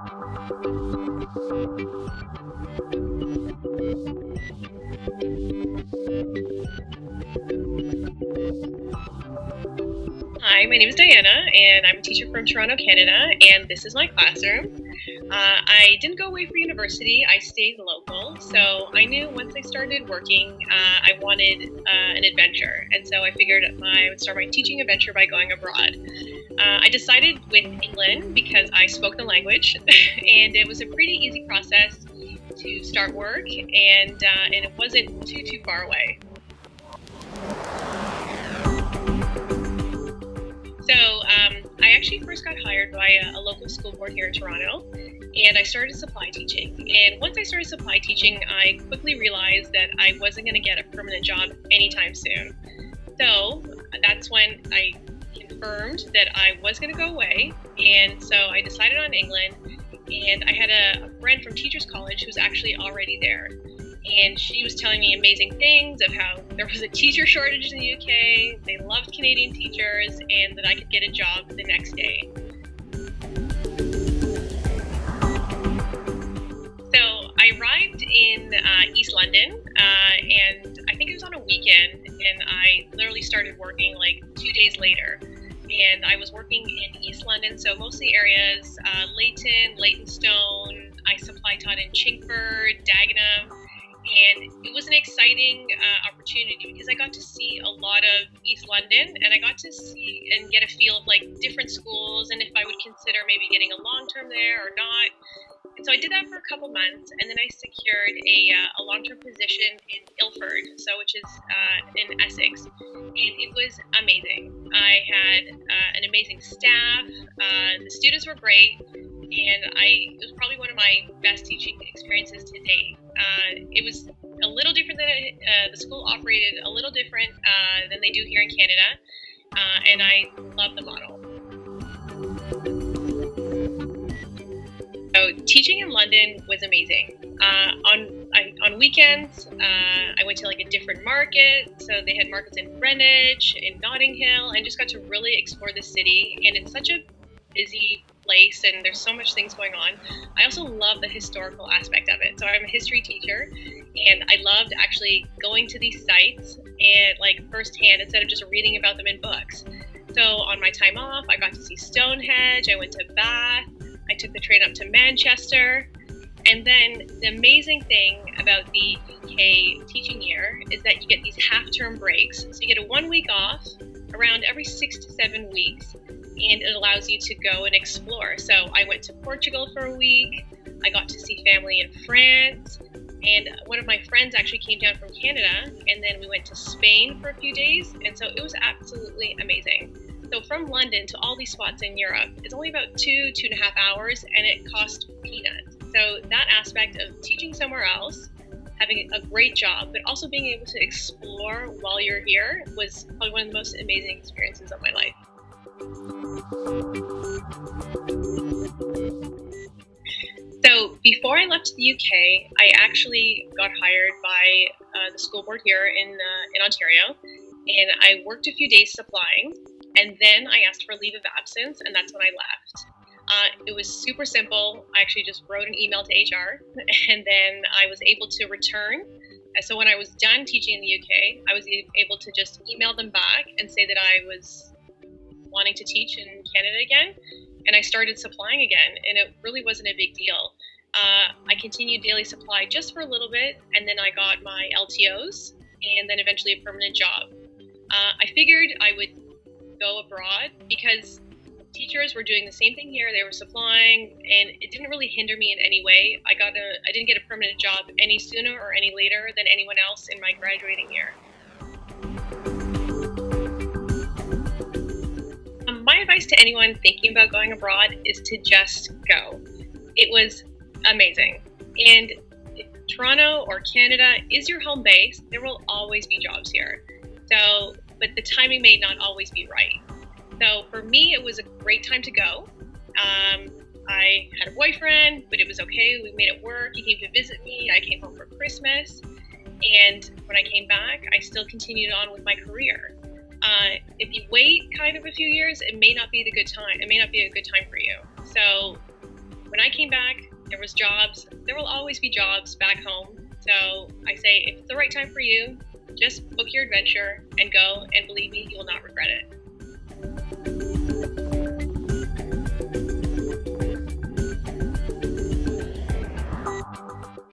Hi, my name is Diana, and I'm a teacher from Toronto, Canada, and this is my classroom. I didn't go away for university, I stayed local, so I knew once I started working, I wanted an adventure, and so I figured I would start my teaching adventure by going abroad. I decided with England because I spoke the language, and it was a pretty easy process to start work, and it wasn't too far away. So I actually first got hired by a local school board here in Toronto, and I started supply teaching. And once I started supply teaching, I quickly realized that I wasn't going to get a permanent job anytime soon. So that's when I confirmed that I was going to go away, and so I decided on England. And I had a friend from Teachers College who was actually already there. And she was telling me amazing things of how there was a teacher shortage in the UK, they loved Canadian teachers, and that I could get a job the next day. So I arrived in East London, and I think it was on a weekend, and I literally started working like 2 days later. And I was working in East London, so mostly areas, Leytonstone, I supply taught in Chingford, Dagenham. And it was an exciting opportunity because I got to see a lot of East London, and I got to see and get a feel of like different schools and if I would consider maybe getting a long-term there or not. And so I did that for a couple months, and then I secured a long-term position in Ilford, which is in Essex, and it was amazing. I had an amazing staff, the students were great, and it was probably one of my best teaching experiences to date. It was a little different than the school operated a little different than they do here in Canada, and I love the model. So teaching in London was amazing. On weekends, I went to like a different market. So they had markets in Greenwich, in Notting Hill, and just got to really explore the city. And it's such a busy place, and there's so much things going on. I also love the historical aspect of it. So I'm a history teacher, and I loved actually going to these sites and like firsthand instead of just reading about them in books. So on my time off, I got to see Stonehenge, I went to Bath, I took the train up to Manchester. And then the amazing thing about the UK teaching year is that you get these half-term breaks. So you get a 1 week off around every 6 to 7 weeks, and it allows you to go and explore. So I went to Portugal for a week, I got to see family in France, and one of my friends actually came down from Canada, and then we went to Spain for a few days, and so it was absolutely amazing. So from London to all these spots in Europe, it's only about 2.5 hours, and it cost peanuts. So that aspect of teaching somewhere else, having a great job, but also being able to explore while you're here was probably one of the most amazing experiences of my life. So before I left the UK, I actually got hired by the school board here in Ontario, and I worked a few days supplying, and then I asked for a leave of absence, and that's when I left. It was super simple. I actually just wrote an email to HR, and then I was able to return. And so when I was done teaching in the UK, I was able to just email them back and say that I was wanting to teach in Canada again, and I started supplying again, and it really wasn't a big deal. I continued daily supply just for a little bit, and then I got my LTOs, and then eventually a permanent job. I figured I would go abroad because teachers were doing the same thing here. They were supplying, and it didn't really hinder me in any way. I didn't get a permanent job any sooner or any later than anyone else in my graduating year. My advice to anyone thinking about going abroad is to just go. It was amazing. And if Toronto or Canada is your home base, there will always be jobs here. But the timing may not always be right. So for me, it was a great time to go. I had a boyfriend, but it was okay. We made it work. He came to visit me. I came home for Christmas. And when I came back, I still continued on with my career. If you wait kind of a few years, it may not be the good time. It may not be a good time for you. So when I came came back, there was jobs. There will always be jobs back home. So I say, if it's the right time for you, just book your adventure and go, and believe me, you will not regret it.